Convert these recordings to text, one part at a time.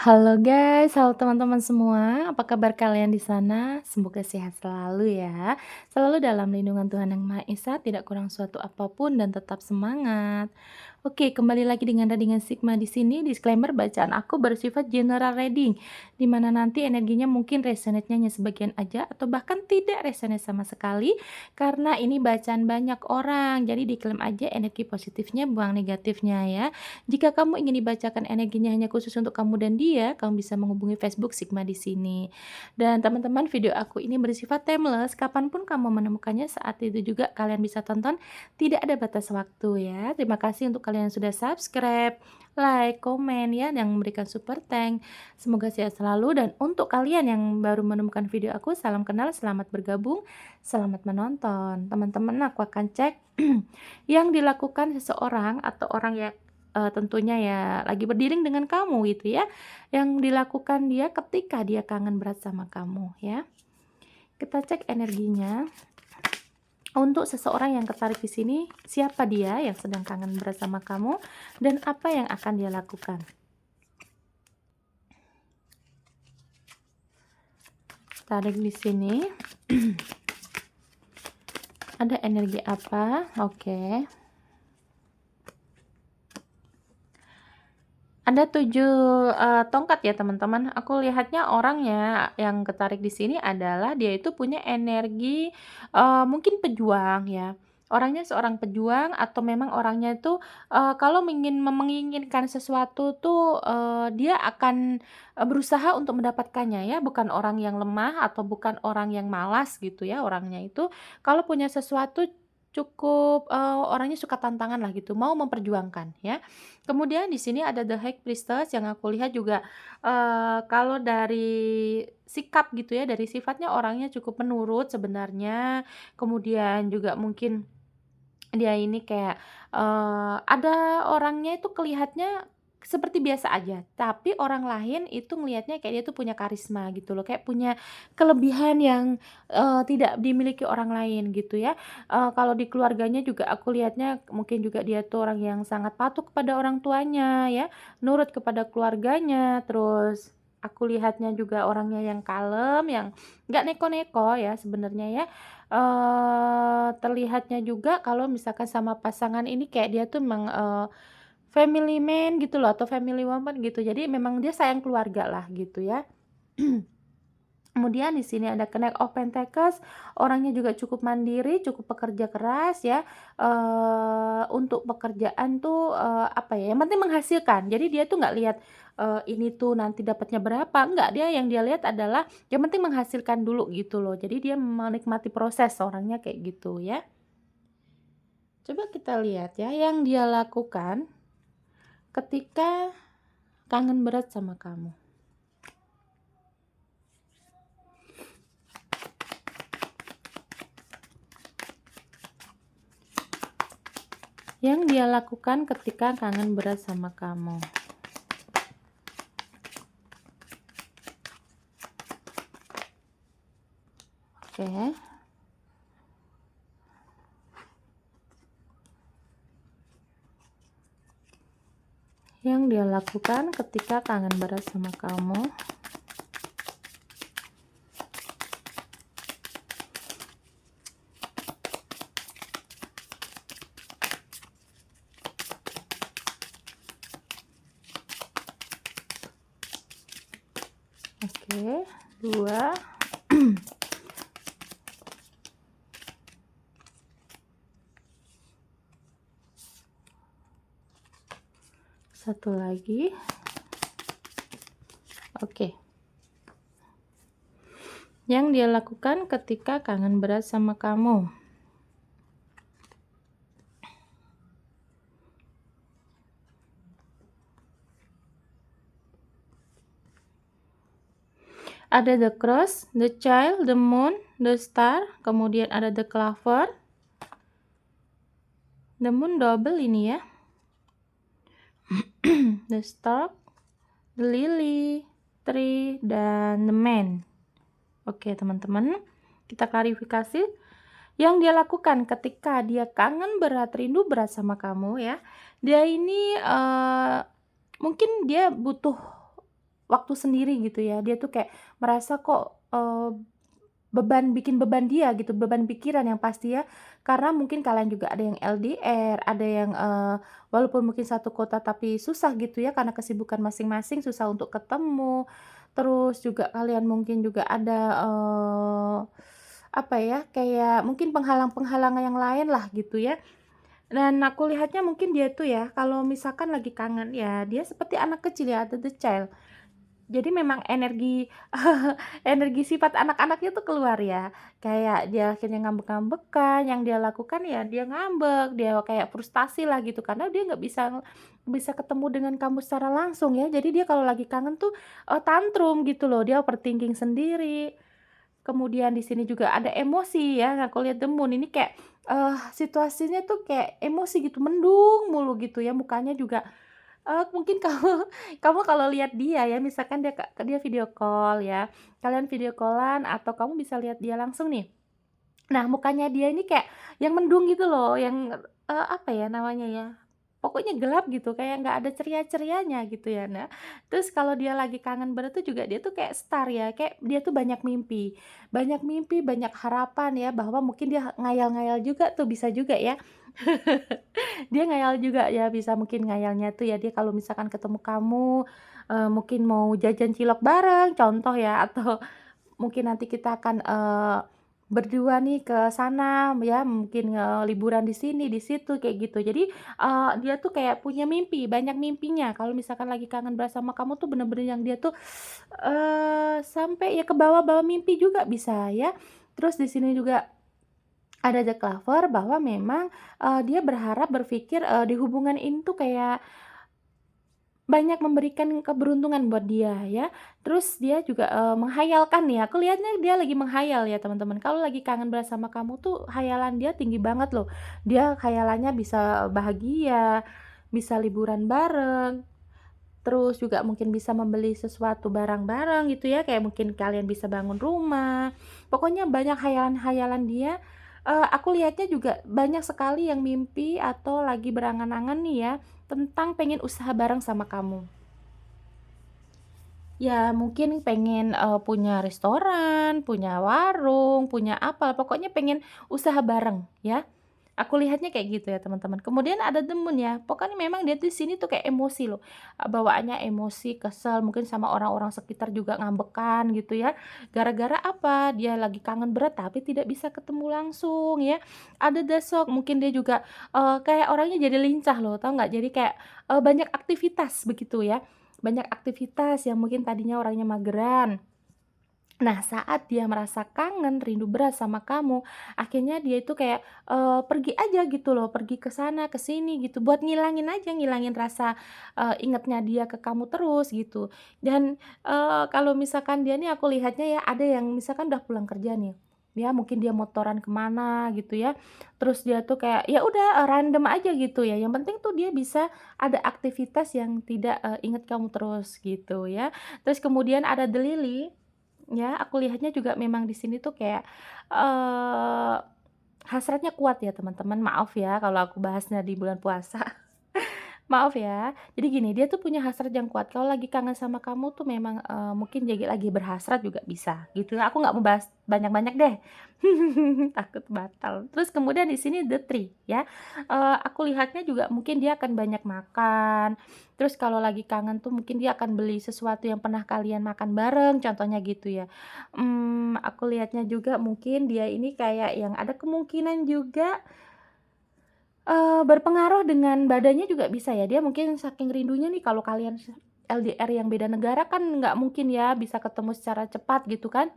Halo guys, halo teman-teman semua. Apa kabar kalian di sana? Semoga sehat selalu ya. Selalu dalam lindungan Tuhan Yang Maha Esa, tidak kurang suatu apapun dan tetap semangat. Oke, kembali lagi dengan Sigma di sini. Disclaimer bacaan aku bersifat general reading, di mana nanti energinya mungkin resonate-nya hanya sebagian aja atau bahkan tidak resonate sama sekali karena ini bacaan banyak orang. Jadi diklaim aja energi positifnya, buang negatifnya ya. Jika kamu ingin dibacakan energinya hanya khusus untuk kamu dan dia, kamu bisa menghubungi Facebook Sigma di sini. Dan teman-teman, video aku ini bersifat timeless, kapanpun kamu menemukannya saat itu juga kalian bisa tonton, tidak ada batas waktu ya. Terima kasih untuk kalian yang sudah subscribe, like, komen ya, yang memberikan super thank. Semoga sehat selalu dan untuk kalian yang baru menemukan video aku, salam kenal, selamat bergabung, selamat menonton. Teman-teman, aku akan cek yang dilakukan seseorang atau orang yang tentunya ya lagi berdiri dengan kamu gitu ya, yang dilakukan dia ketika dia kangen berat sama kamu ya. Kita cek energinya. Untuk seseorang yang tertarik di sini, siapa dia yang sedang kangen berat sama kamu dan apa yang akan dia lakukan? Tarik di sini. Ada energi apa? Oke. Ada 7 tongkat ya teman-teman. Aku lihatnya orangnya yang ketarik di sini adalah dia itu punya energi, mungkin pejuang ya. Orangnya seorang pejuang atau memang orangnya itu, kalau menginginkan sesuatu tuh, dia akan, berusaha untuk mendapatkannya ya, bukan orang yang lemah atau bukan orang yang malas gitu ya orangnya itu. Kalau punya sesuatu cukup, orangnya suka tantangan lah gitu, mau memperjuangkan ya. Kemudian di sini ada The High Priestess yang aku lihat juga, kalau dari sikap gitu ya, dari sifatnya orangnya cukup penurut sebenarnya. Kemudian juga mungkin dia ini kayak, ada orangnya itu kelihatannya seperti biasa aja, tapi orang lain itu ngelihatnya kayak dia tuh punya karisma gitu loh, kayak punya kelebihan yang, tidak dimiliki orang lain gitu ya. Kalau di keluarganya juga aku lihatnya mungkin juga dia tuh orang yang sangat patuh kepada orang tuanya ya, nurut kepada keluarganya, terus aku lihatnya juga orangnya yang kalem, yang nggak neko-neko ya sebenarnya ya. Terlihatnya juga kalau misalkan sama pasangan ini kayak dia tuh memang, family man gitu loh atau family woman gitu. Jadi memang dia sayang keluarga lah gitu ya. Kemudian di sini ada Knight of Pentacles, orangnya juga cukup mandiri, cukup pekerja keras ya, untuk pekerjaan tuh, apa ya, yang penting menghasilkan. Jadi dia tuh nggak lihat, ini tuh nanti dapatnya berapa, enggak, dia yang dia lihat adalah yang penting menghasilkan dulu gitu loh. Jadi dia menikmati proses, orangnya kayak gitu ya. Coba kita lihat ya, yang dia lakukan ketika kangen berat sama kamu. Yang dia lakukan ketika kangen berat sama kamu. Oke. Yang dia lakukan ketika kangen berat sama kamu. Oke, 2. Satu lagi. Oke. Yang dia lakukan ketika kangen berat sama kamu. Ada the cross, the child, the moon, the star, kemudian ada the clover. The moon double ini ya. The star, the lily, tree, dan the man. Oke teman-teman, kita klarifikasi. Yang dia lakukan ketika dia kangen berat, rindu berat sama kamu ya, dia ini mungkin dia butuh waktu sendiri gitu ya. Dia tuh kayak merasa kok, bikin beban dia gitu, beban pikiran yang pasti ya, karena mungkin kalian juga ada yang LDR, ada yang, walaupun mungkin satu kota tapi susah gitu ya karena kesibukan masing-masing, susah untuk ketemu. Terus juga kalian mungkin juga ada, apa ya, kayak mungkin penghalang-penghalang yang lain lah gitu ya. Dan aku lihatnya mungkin dia tuh ya, kalau misalkan lagi kangen ya, dia seperti anak kecil ya, the child. Jadi memang energi energi sifat anak-anaknya tuh keluar ya. Kayak dia akhirnya ngambek-ngambekan, yang dia lakukan ya dia ngambek, dia kayak frustasi lah gitu, karena dia nggak bisa bisa ketemu dengan kamu secara langsung ya. Jadi dia kalau lagi kangen tuh, tantrum gitu loh, dia overthinking sendiri. Kemudian di sini juga ada emosi ya, aku lihat The Moon ini kayak, situasinya tuh kayak emosi gitu, mendung mulu gitu ya, mukanya juga, mungkin kamu kamu kalau lihat dia ya, misalkan dia video call ya, kalian video call-an atau kamu bisa lihat dia langsung nih. Nah, mukanya dia ini kayak yang mendung gitu loh, yang, apa ya namanya ya, pokoknya gelap gitu, kayak nggak ada ceria-cerianya gitu ya. Nah, terus kalau dia lagi kangen bener tuh juga dia tuh kayak star ya, kayak dia tuh banyak mimpi, banyak harapan ya, bahwa mungkin dia ngayal-ngayal juga tuh, bisa juga ya. Dia ngayal juga ya, bisa mungkin ngayalnya tuh ya, dia kalau misalkan ketemu kamu, mungkin mau jajan cilok bareng, contoh ya, atau mungkin nanti kita akan, berdua nih ke sana ya, mungkin, liburan di sini, di situ, kayak gitu. Jadi, dia tuh kayak punya mimpi, banyak mimpinya. Kalau misalkan lagi kangen banget sama kamu tuh bener-bener yang dia tuh, sampai ya ke bawah-bawah mimpi juga bisa ya. Terus di sini juga ada The Clover bahwa memang, dia berpikir, di hubungan ini tuh kayak banyak memberikan keberuntungan buat dia ya. Terus dia juga, menghayalkan nih, aku lihatnya dia lagi menghayal ya teman-teman. Kalau lagi kangen banget sama kamu tuh hayalan dia tinggi banget loh. Dia khayalannya bisa bahagia, bisa liburan bareng, terus juga mungkin bisa membeli sesuatu barang-bareng gitu ya, kayak mungkin kalian bisa bangun rumah. Pokoknya banyak hayalan-hayalan dia, aku lihatnya juga banyak sekali yang mimpi atau lagi berangan-angan nih ya, tentang pengen usaha bareng sama kamu. Ya mungkin pengen, punya restoran, punya warung, punya apa, pokoknya pengen usaha bareng ya. Aku lihatnya kayak gitu ya teman-teman. Kemudian ada temen ya, pokoknya memang dia di sini tuh kayak emosi loh, bawaannya emosi, kesel, mungkin sama orang-orang sekitar juga ngambekan gitu ya. Gara-gara apa? Dia lagi kangen berat tapi tidak bisa ketemu langsung ya. Ada desok, mungkin dia juga, kayak orangnya jadi lincah loh, tahu nggak? Jadi kayak, banyak aktivitas begitu ya. Banyak aktivitas yang mungkin tadinya orangnya mageran. Nah, saat dia merasa kangen, rindu berat sama kamu, akhirnya dia itu kayak, pergi aja gitu loh, pergi ke sana, ke sini gitu, buat ngilangin aja, ngilangin rasa, ingetnya dia ke kamu terus gitu. Dan, kalau misalkan dia nih aku lihatnya ya, ada yang misalkan udah pulang kerja nih, ya mungkin dia motoran kemana gitu ya, terus dia tuh kayak, ya udah, random aja gitu ya, yang penting tuh dia bisa ada aktivitas yang tidak, inget kamu terus gitu ya. Terus kemudian ada The Lily. Ya, aku lihatnya juga memang di sini tuh kayak, eee, hasratnya kuat ya teman-teman, maaf ya kalau aku bahasnya di bulan puasa. Maaf ya. Jadi gini, dia tuh punya hasrat yang kuat, kalau lagi kangen sama kamu tuh memang, mungkin jadi lagi berhasrat juga bisa, gitu. Aku nggak mau bahas banyak-banyak deh, takut batal. Terus kemudian di sini The Tree ya, aku lihatnya juga mungkin dia akan banyak makan, terus kalau lagi kangen tuh mungkin dia akan beli sesuatu yang pernah kalian makan bareng, contohnya gitu ya. Aku lihatnya juga mungkin dia ini kayak yang ada kemungkinan juga berpengaruh dengan badannya juga bisa ya, dia mungkin saking rindunya nih kalau kalian LDR yang beda negara kan nggak mungkin ya bisa ketemu secara cepat gitu kan.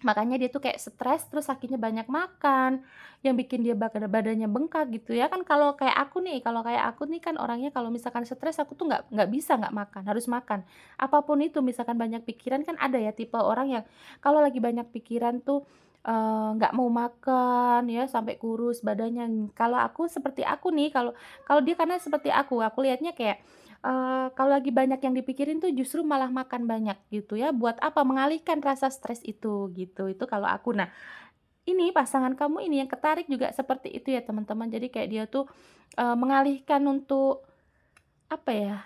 Makanya dia tuh kayak stres, terus akhirnya banyak makan, yang bikin dia badannya bengkak gitu ya. Kan kalau kayak aku nih kan orangnya kalau misalkan stres aku tuh nggak bisa nggak makan, harus makan. Apapun itu misalkan banyak pikiran kan ada ya tipe orang yang kalau lagi banyak pikiran tuh, nggak mau makan ya sampai kurus badannya. Kalau aku seperti aku nih, kalau kalau dia karena seperti aku lihatnya kayak, kalau lagi banyak yang dipikirin tuh justru malah makan banyak gitu ya, buat apa? Mengalihkan rasa stres itu, gitu. Itu kalau aku. Nah, ini pasangan kamu ini yang ketarik juga seperti itu ya teman-teman. Jadi kayak dia tuh, mengalihkan untuk, apa ya,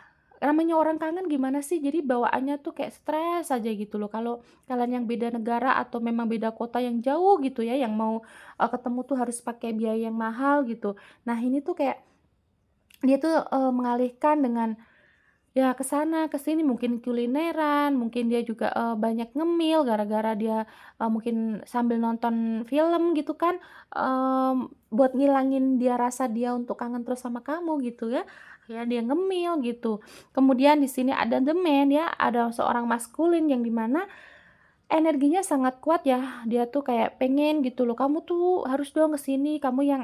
Namanya orang kangen gimana sih, jadi bawaannya tuh kayak stres aja gitu loh. Kalau kalian yang beda negara atau memang beda kota yang jauh gitu ya, yang mau, ketemu tuh harus pakai biaya yang mahal gitu. Nah ini tuh kayak dia tuh, mengalihkan dengan ya ke sana, ke sini, mungkin kulineran, mungkin dia juga, banyak ngemil gara-gara dia, mungkin sambil nonton film gitu kan, buat ngilangin dia rasa dia untuk kangen terus sama kamu gitu ya, ya dia ngemil gitu. Kemudian di sini ada the man ya, ada seorang maskulin yang di mana energinya sangat kuat ya, dia tuh kayak pengen gitu loh, "Kamu tuh harus dong ke sini, kamu yang,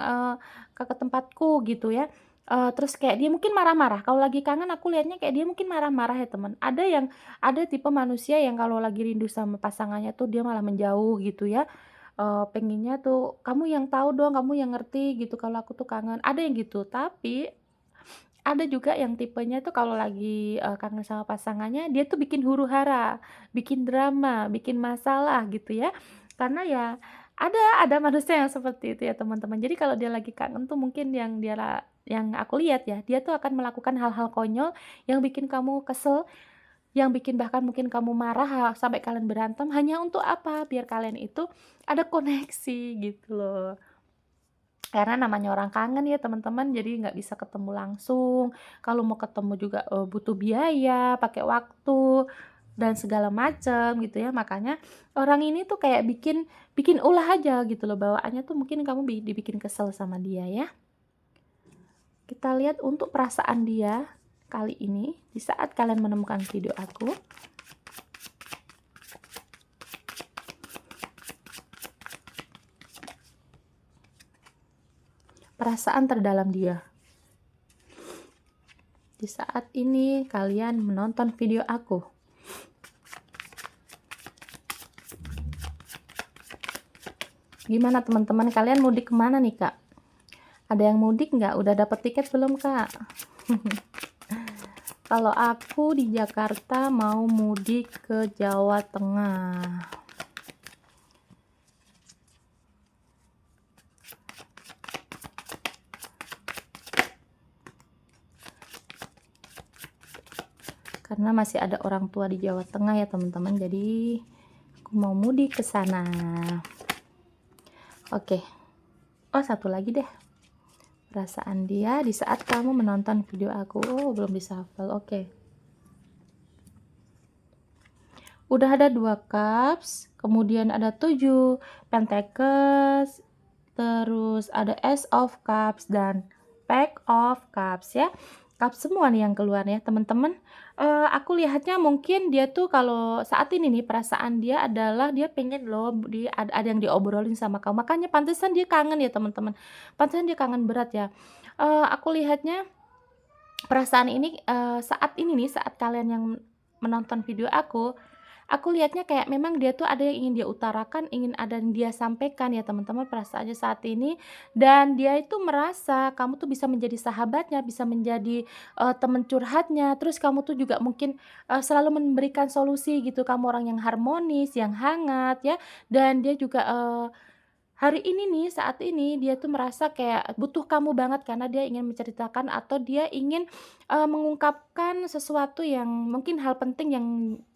ke tempatku," gitu ya. Terus kayak dia mungkin marah-marah, kalau lagi kangen aku lihatnya kayak dia mungkin marah-marah ya teman. Ada tipe manusia yang kalau lagi rindu sama pasangannya tuh dia malah menjauh gitu ya, pengennya tuh, "Kamu yang tahu dong, kamu yang ngerti gitu kalau aku tuh kangen." Ada yang gitu, tapi ada juga yang tipenya tuh kalau lagi, kangen sama pasangannya, dia tuh bikin huru-hara, bikin drama, bikin masalah gitu ya. Karena ya ada manusia yang seperti itu ya teman-teman. Jadi kalau dia lagi kangen tuh mungkin yang aku lihat ya, dia tuh akan melakukan hal-hal konyol yang bikin kamu kesel, yang bikin bahkan mungkin kamu marah sampai kalian berantem hanya untuk apa? Biar kalian itu ada koneksi gitu loh. Karena namanya orang kangen ya teman-teman, jadi nggak bisa ketemu langsung, kalau mau ketemu juga, butuh biaya, pakai waktu, dan segala macam gitu ya. Makanya orang ini tuh kayak bikin bikin ulah aja gitu loh, bawaannya tuh mungkin kamu dibikin kesel sama dia ya. Kita lihat untuk perasaan dia kali ini, di saat kalian menemukan video aku. Perasaan terdalam dia. Di saat ini kalian menonton video aku. Gimana teman-teman, kalian mudik kemana nih, Kak? Ada yang mudik nggak? Udah dapet tiket belum, Kak? Kalau aku di Jakarta mau mudik ke Jawa Tengah. Karena masih ada orang tua di Jawa Tengah ya, teman-teman. Jadi aku mau mudik ke sana. Oke. Oh, satu lagi deh. Perasaan dia di saat kamu menonton video aku. Oh, belum dishafal. Oke. Udah ada 2 cups, kemudian ada 7 pentekes, terus ada Ace of Cups dan Pack of Cups ya. Cups semua nih yang keluar ya teman-teman. Aku lihatnya mungkin dia tuh kalau saat ini nih perasaan dia adalah dia pengen loh ada yang diobrolin sama kamu. Makanya pantesan dia kangen ya teman-teman. Pantesan dia kangen berat ya. Aku lihatnya perasaan ini, saat ini nih, saat kalian yang menonton video aku lihatnya kayak memang dia tuh ada yang ingin dia utarakan, ingin ada yang dia sampaikan ya teman-teman perasaannya saat ini, dan dia itu merasa kamu tuh bisa menjadi sahabatnya, bisa menjadi, teman curhatnya, terus kamu tuh juga mungkin, selalu memberikan solusi gitu, kamu orang yang harmonis, yang hangat ya, dan dia juga, hari ini nih, saat ini dia tuh merasa kayak butuh kamu banget karena dia ingin menceritakan atau dia ingin, mengungkapkan sesuatu yang mungkin hal penting yang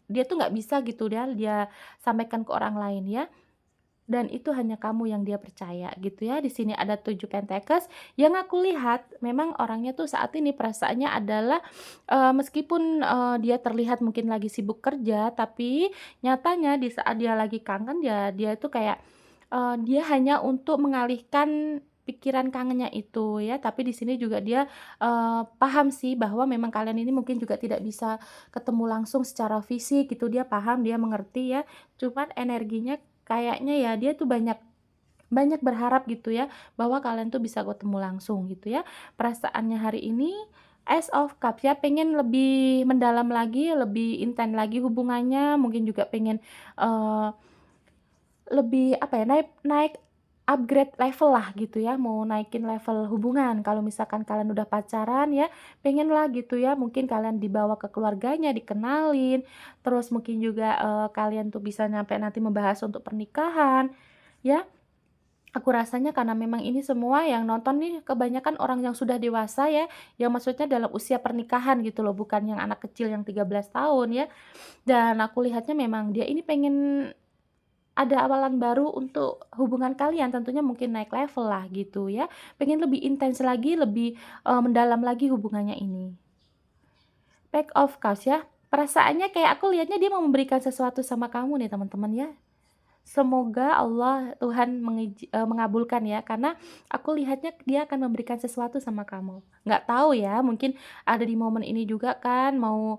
dia tuh nggak bisa gitu dia sampaikan ke orang lain ya, dan itu hanya kamu yang dia percaya gitu ya. Di sini ada 7 pentekes, yang aku lihat memang orangnya tuh saat ini perasaannya adalah, meskipun, dia terlihat mungkin lagi sibuk kerja, tapi nyatanya di saat dia lagi kangen ya dia itu kayak dia hanya untuk mengalihkan pikiran kangennya itu ya, tapi di sini juga dia, paham sih bahwa memang kalian ini mungkin juga tidak bisa ketemu langsung secara fisik gitu, dia paham, dia mengerti ya, cuman energinya kayaknya ya dia tuh banyak banyak berharap gitu ya, bahwa kalian tuh bisa ketemu langsung gitu ya. Perasaannya hari ini Ace of Cups ya, pengen lebih mendalam lagi, lebih intens lagi hubungannya, mungkin juga pengen, eee lebih apa ya, naik naik upgrade level lah gitu ya, mau naikin level hubungan. Kalau misalkan kalian udah pacaran ya, pengen lah gitu ya, mungkin kalian dibawa ke keluarganya, dikenalin, terus mungkin juga, kalian tuh bisa nyampe nanti membahas untuk pernikahan, ya. Aku rasanya karena memang ini semua yang nonton nih kebanyakan orang yang sudah dewasa ya, yang maksudnya dalam usia pernikahan gitu loh, bukan yang anak kecil yang 13 tahun ya. Dan aku lihatnya memang dia ini pengen ada awalan baru untuk hubungan kalian, tentunya mungkin naik level lah gitu ya, pengen lebih intens lagi, lebih, mendalam lagi hubungannya ini. Pack of Cups ya, perasaannya kayak aku lihatnya dia mau memberikan sesuatu sama kamu nih teman-teman ya. Semoga Allah Tuhan mengabulkan ya, karena aku lihatnya dia akan memberikan sesuatu sama kamu. Nggak tahu ya, mungkin ada di momen ini juga kan mau,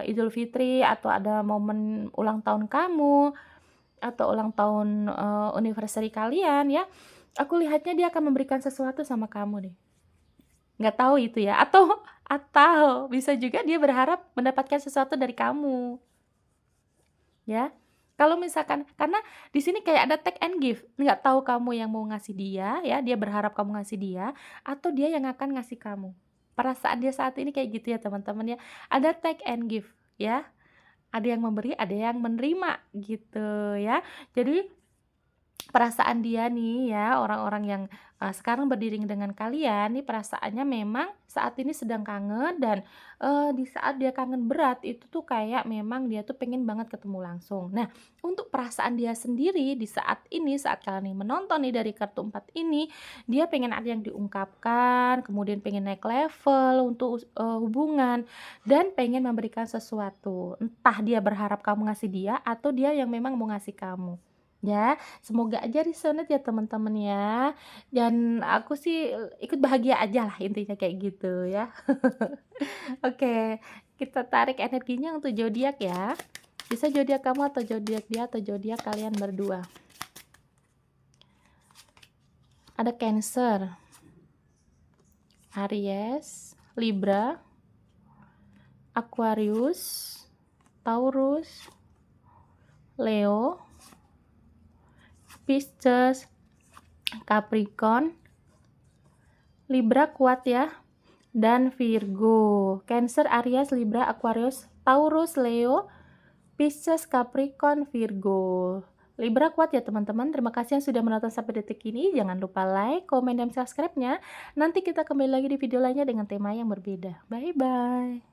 Idul Fitri atau ada momen ulang tahun kamu, atau ulang tahun, anniversary kalian ya, aku lihatnya dia akan memberikan sesuatu sama kamu deh. Nggak tahu itu ya, atau bisa juga dia berharap mendapatkan sesuatu dari kamu, ya. Kalau misalkan karena di sini kayak ada take and give, nggak tahu kamu yang mau ngasih dia ya, dia berharap kamu ngasih dia, atau dia yang akan ngasih kamu. Perasaan dia saat ini kayak gitu ya teman-teman ya, ada take and give ya, ada yang memberi, ada yang menerima gitu ya. Jadi perasaan dia nih ya, orang-orang yang, sekarang berdiri dengan kalian nih perasaannya memang saat ini sedang kangen dan, di saat dia kangen berat itu tuh kayak memang dia tuh pengen banget ketemu langsung. Nah, untuk perasaan dia sendiri di saat ini, saat kalian nih menonton nih dari kartu 4 ini, dia pengen ada yang diungkapkan, kemudian pengen naik level untuk hubungan, dan pengen memberikan sesuatu. Entah dia berharap kamu ngasih dia atau dia yang memang mau ngasih kamu. Ya, semoga aja resonate ya teman-teman ya. Dan aku sih ikut bahagia aja lah intinya kayak gitu ya. Oke, kita tarik energinya untuk zodiak ya. Bisa zodiak kamu atau zodiak dia atau zodiak kalian berdua. Ada Cancer, Aries, Libra, Aquarius, Taurus, Leo, Pisces, Capricorn, Libra kuat ya, dan Virgo. Cancer, Aries, Libra, Aquarius, Taurus, Leo, Pisces, Capricorn, Virgo. Libra kuat ya teman-teman. Terima kasih yang sudah menonton sampai detik ini. Jangan lupa like, komen, dan subscribe-nya. Nanti kita kembali lagi di video lainnya dengan tema yang berbeda. Bye-bye.